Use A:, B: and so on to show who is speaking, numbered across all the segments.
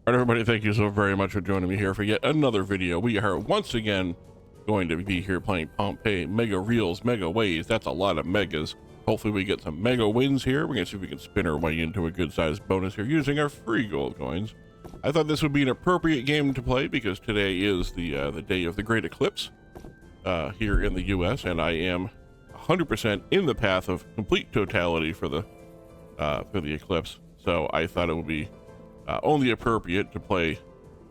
A: All right, everybody, thank you so very much for joining me here for yet another video. We are once again going to be here playing Pompeii Megareels Megaways. That's a lot of megas. Hopefully we get some mega wins here. We're gonna see if we can spin our way into a good sized bonus here using our free gold coins. I thought this would be an appropriate game to play because today is the day of the great eclipse here in the US, and I am 100% in the path of complete totality for the eclipse. So I thought it would be only appropriate to play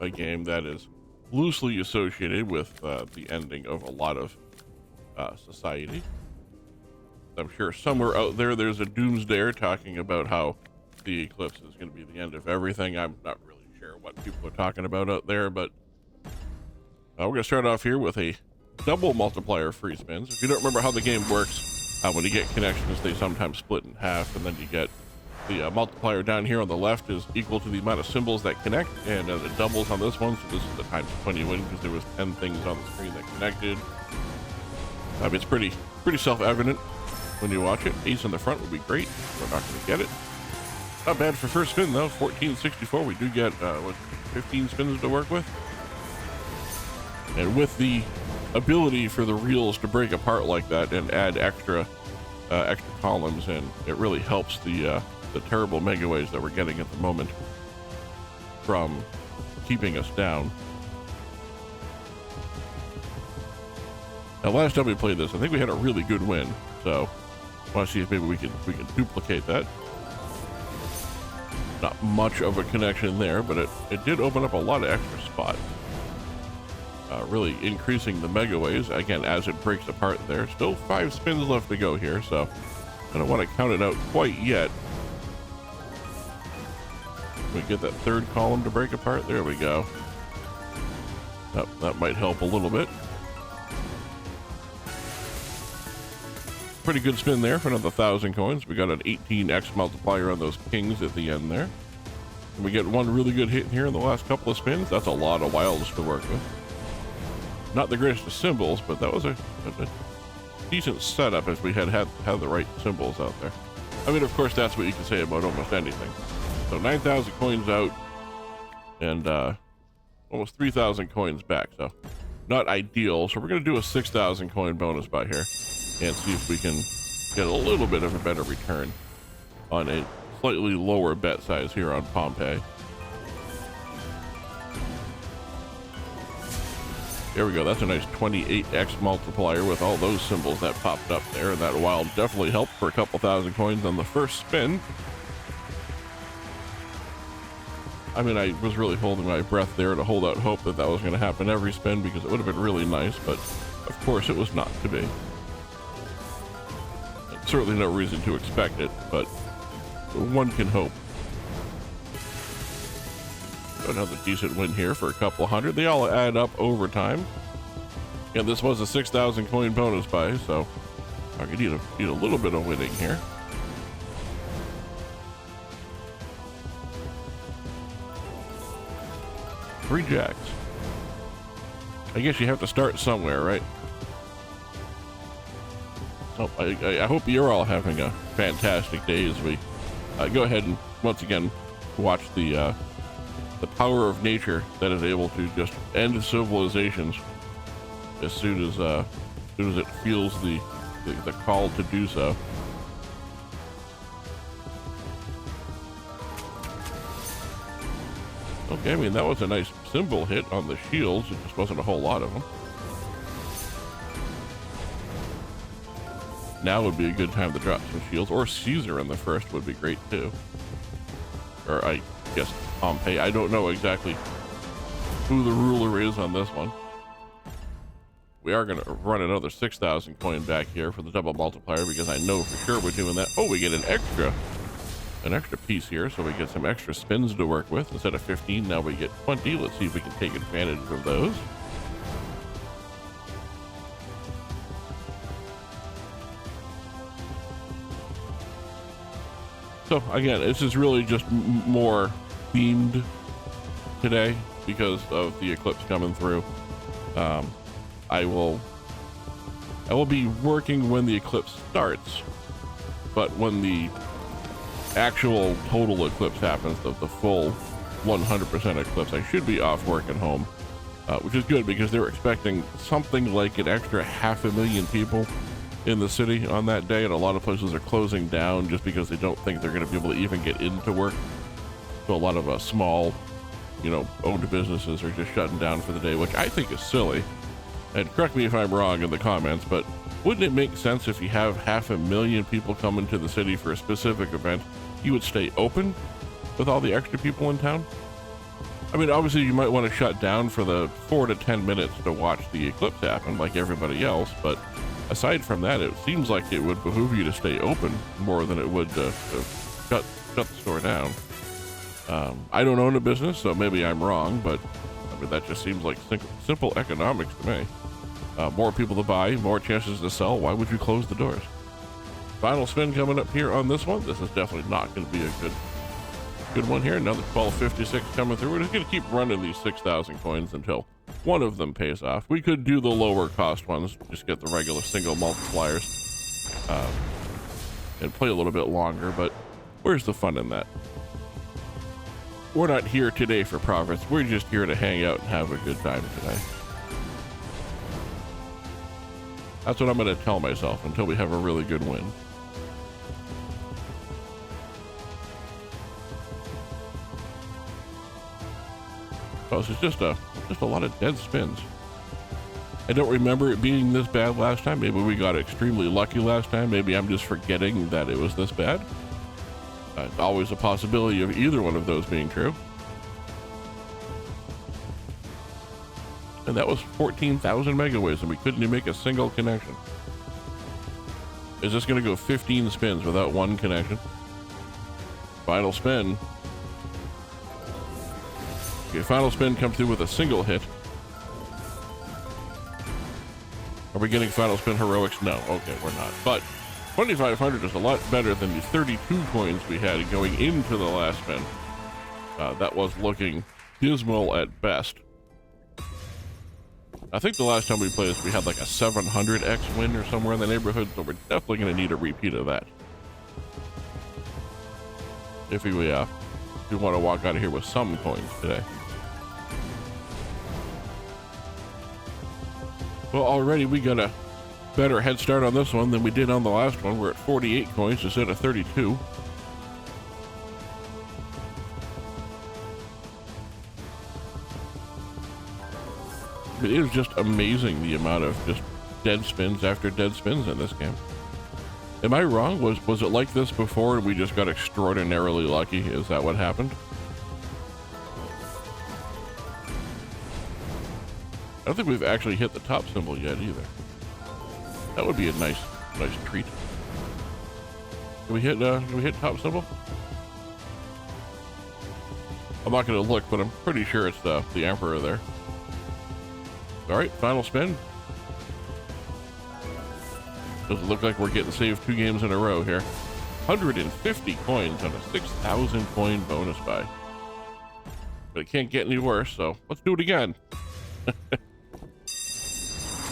A: a game that is loosely associated with the ending of a lot of society. I'm sure somewhere out there there's a doomsdayer talking about how the eclipse is going to be the end of everything. I'm not really sure what people are talking about out there, but we're going to start off here with a double multiplier free spins. If you don't remember how the game works, when you get connections, they sometimes split in half, and then you get the multiplier down here on the left is equal to the amount of symbols that connect, and it doubles on this one, so this is the times 20 win because there was 10 things on the screen that connected. It's pretty self-evident when you watch it. Ace in the front would be great. We're not going to get it. Not bad for first spin though. 1464. We do get 15 spins to work with, and with the ability for the reels to break apart like that and add extra columns in, it really helps the terrible megaways that we're getting at the moment from keeping us down. Now, last time we played this, I think we had a really good win, so I want to see if maybe we can duplicate that. Not much of a connection there, but it did open up a lot of extra spots, really increasing the megaways again as it breaks apart there. Still 5 spins left to go here, so I don't want to count it out quite yet. We get that third column to break apart. There we go. That might help a little bit. Pretty good spin there for another 1,000 coins. We got an 18x multiplier on those kings at the end there. And we get one really good hit here in the last couple of spins. That's a lot of wilds to work with. Not the greatest of symbols, but that was a decent setup if we had the right symbols out there. I mean, of course, that's what you can say about almost anything. So 9,000 coins out and almost 3,000 coins back. So not ideal. So we're going to do a 6,000 coin bonus buy here and see if we can get a little bit of a better return on a slightly lower bet size here on Pompeii. There we go. That's a nice 28x multiplier with all those symbols that popped up there. And that wild definitely helped for a couple thousand coins on the first spin. I mean, I was really holding my breath there to hold out hope that that was going to happen every spin because it would have been really nice, but of course it was not to be. And certainly no reason to expect it, but one can hope. Another decent win here for a couple hundred. They all add up over time. And this was a 6,000 coin bonus buy, so I could need a little bit of winning here. Three jacks. I guess you have to start somewhere, right? So I hope you're all having a fantastic day as we go ahead and once again watch the power of nature that is able to just end civilizations as soon as it feels the call to do so. Okay, I mean, that was a nice symbol hit on the shields. It just wasn't a whole lot of them. Now would be a good time to drop some shields, or Caesar in the first would be great too. Or I guess Pompeii. I don't know exactly who the ruler is on this one. We are going to run another 6,000 coin back here for the double multiplier because I know for sure we're doing that. Oh, we get an extra piece here, so we get some extra spins to work with. Instead of 15, now we get 20. Let's see if we can take advantage of those. So again, this is really just more themed today because of the eclipse coming through. I will be working when the eclipse starts, but when the actual total eclipse happens, the full 100% eclipse. I should be off work at home, which is good because they're expecting something like an extra 500,000 people in the city on that day, and a lot of places are closing down just because they don't think they're going to be able to even get into work. So a lot of small, owned businesses are just shutting down for the day, which I think is silly. And correct me if I'm wrong in the comments, but wouldn't it make sense if you have 500,000 people coming to the city for a specific event, you would stay open with all the extra people in town? I mean, obviously you might want to shut down for the 4 to 10 minutes to watch the eclipse happen like everybody else, but aside from that, it seems like it would behoove you to stay open more than it would to shut the store down. I don't own a business, so maybe I'm wrong, but I mean, that just seems like simple economics to me. More people to buy, more chances to sell. Why would you close the doors? Final spin coming up here on this one. This is definitely not going to be a good one here. Another 1256 coming through. We're just going to keep running these 6,000 coins until one of them pays off. We could do the lower cost ones, just get the regular single multipliers, and play a little bit longer, but where's the fun in that? We're not here today for profits. We're just here to hang out and have a good time today. That's what I'm going to tell myself until we have a really good win. So it's just a lot of dead spins. I don't remember it being this bad last time. Maybe we got extremely lucky last time. Maybe I'm just forgetting that it was this bad. Always a possibility of either one of those being true. And that was 14,000 megaways, and we couldn't even make a single connection. Is this going to go 15 spins without one connection? Final spin. Okay, final spin comes through with a single hit. Are we getting final spin heroics? No, okay, we're not. But 2,500 is a lot better than the 32 coins we had going into the last spin. That was looking dismal at best. I think the last time we played this, we had like a 700x win or somewhere in the neighborhood, so we're definitely going to need a repeat of that. If we want to walk out of here with some coins today. Well, already we got a better head start on this one than we did on the last one. We're at 48 coins instead of 32. It is just amazing the amount of just dead spins after dead spins in this game. Am I wrong? Was it like this before and we just got extraordinarily lucky? Is that what happened? I don't think we've actually hit the top symbol yet either. That would be a nice treat. Can we hit top symbol? I'm not going to look, but I'm pretty sure it's the Emperor there. All right, final spin. Doesn't look like we're getting saved 2 games in a row here. 150 coins on a 6,000 coin bonus buy. But it can't get any worse, so let's do it again.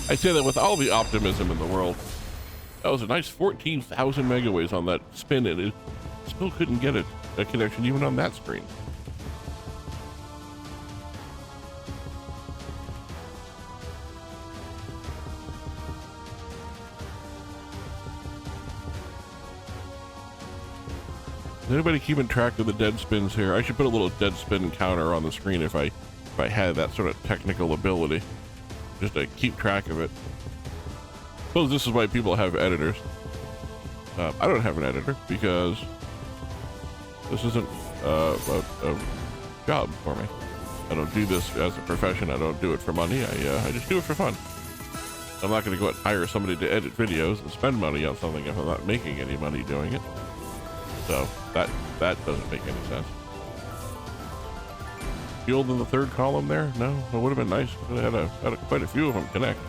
A: I say that with all the optimism in the world. That was a nice 14,000 megaways on that spin, and it still couldn't get a connection even on that screen. Is anybody keeping track of the dead spins here? I should put a little dead spin counter on the screen if I had that sort of technical ability, just to keep track of it. Suppose this is why people have editors. I don't have an editor because this isn't a job for me. I don't do this as a profession. I don't do it for money. I just do it for fun. I'm not going to go out and hire somebody to edit videos and spend money on something if I'm not making any money doing it. So that doesn't make any sense. Field in the third column there? No, it would have been nice. I had quite a few of them connect.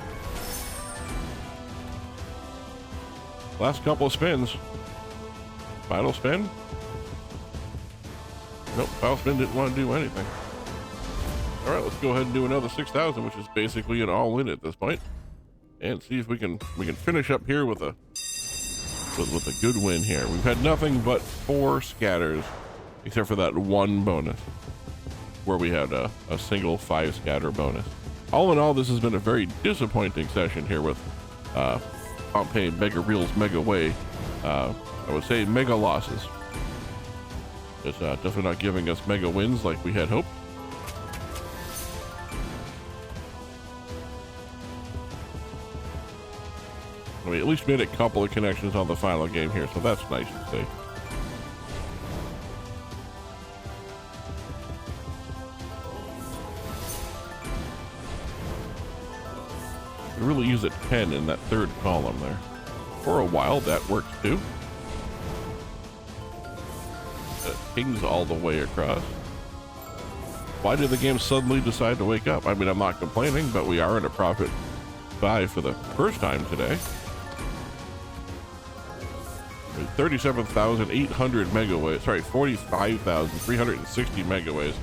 A: Last couple of spins. Final spin? Nope, final spin didn't want to do anything. All right, let's go ahead and do another 6,000, which is basically an all-in at this point, and see if we can finish up here with a good win here. We've had nothing but 4 scatters, except for that one bonus. where we had a single 5 scatter bonus. All in all, this has been a very disappointing session here with Pompeii Megareels Megaway. I would say mega losses. It's definitely not giving us mega wins like we had hoped. We at least made a couple of connections on the final game here, so that's nice to see. We really use a 10 in that third column there. For a while, that works too. Kings all the way across. Why did the game suddenly decide to wake up? I mean, I'm not complaining, but we are in a profit buy for the first time today. 37,800 megaways, sorry, 45,360 megaways.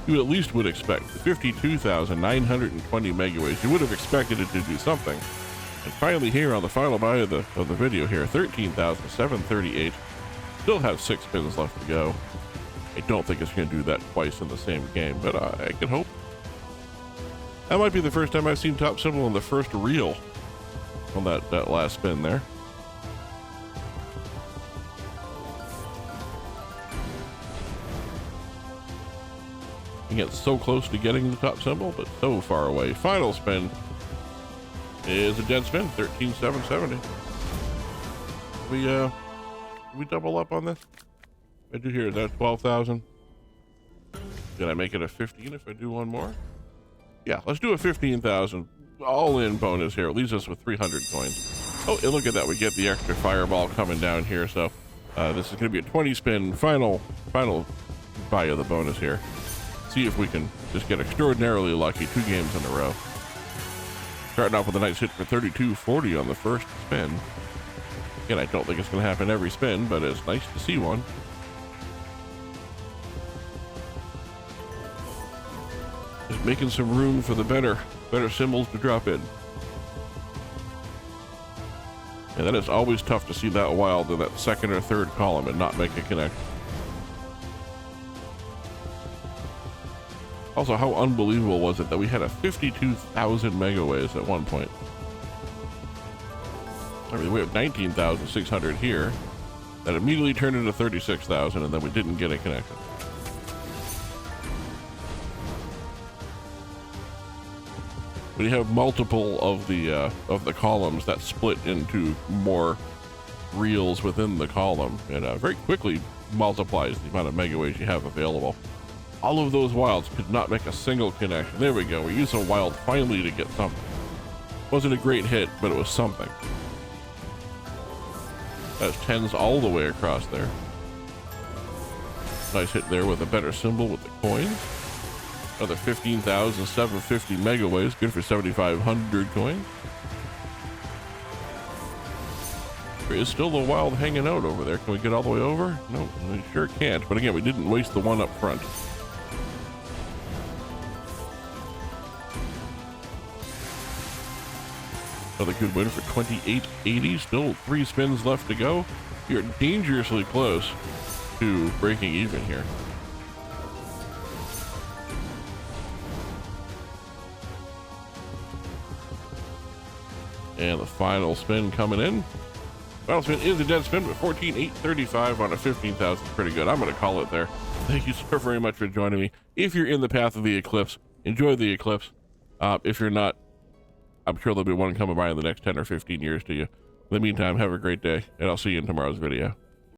A: You at least would expect 52,920 megaways. You would have expected it to do something. And finally here on the final buy of the video here, 13,738. Still have 6 spins left to go. I don't think it's going to do that twice in the same game, but I can hope. That might be the first time I've seen top symbol in the first reel on that last spin there. You get so close to getting the top symbol, but so far away. Final spin is a dead spin, 13,770. We double up on this? I do here, is that 12,000? Did I make it a 15 if I do one more? Yeah, let's do a 15,000 all-in bonus here. It leaves us with 300 coins. Oh, and look at that, we get the extra fireball coming down here. So this is going to be a 20 spin final buy of the bonus here. See if we can just get extraordinarily lucky 2 games in a row. Starting off with a nice hit for 3240 on the first spin. Again, I don't think it's going to happen every spin, but it's nice to see one. Just making some room for the better symbols to drop in. And then it's always tough to see that wild in that second or third column and not make a connection. Also, how unbelievable was it that we had a 52,000 megaways at one point? I mean, we have 19,600 here. That immediately turned into 36,000, and then we didn't get a connection. When you have multiple of the columns that split into more reels within the column, it very quickly multiplies the amount of megaways you have available. All of those wilds could not make a single connection. There we go. We used a wild finally to get something. Wasn't a great hit, but it was something. That's 10s all the way across there. Nice hit there with a better symbol with the coins. Another 15,750 megaways. Good for 7,500 coins. There is still a wild hanging out over there. Can we get all the way over? No, we sure can't. But again, we didn't waste the one up front. Another good win for 2880. Still 3 spins left to go. You're dangerously close to breaking even here. And the final spin coming in. Final spin is a dead spin, but 14,835 on a 15,000 is pretty good. I'm going to call it there. Thank you so very much for joining me. If you're in the path of the eclipse, enjoy the eclipse. If you're not, I'm sure there'll be one coming by in the next 10 or 15 years to you. In the meantime, have a great day, and I'll see you in tomorrow's video.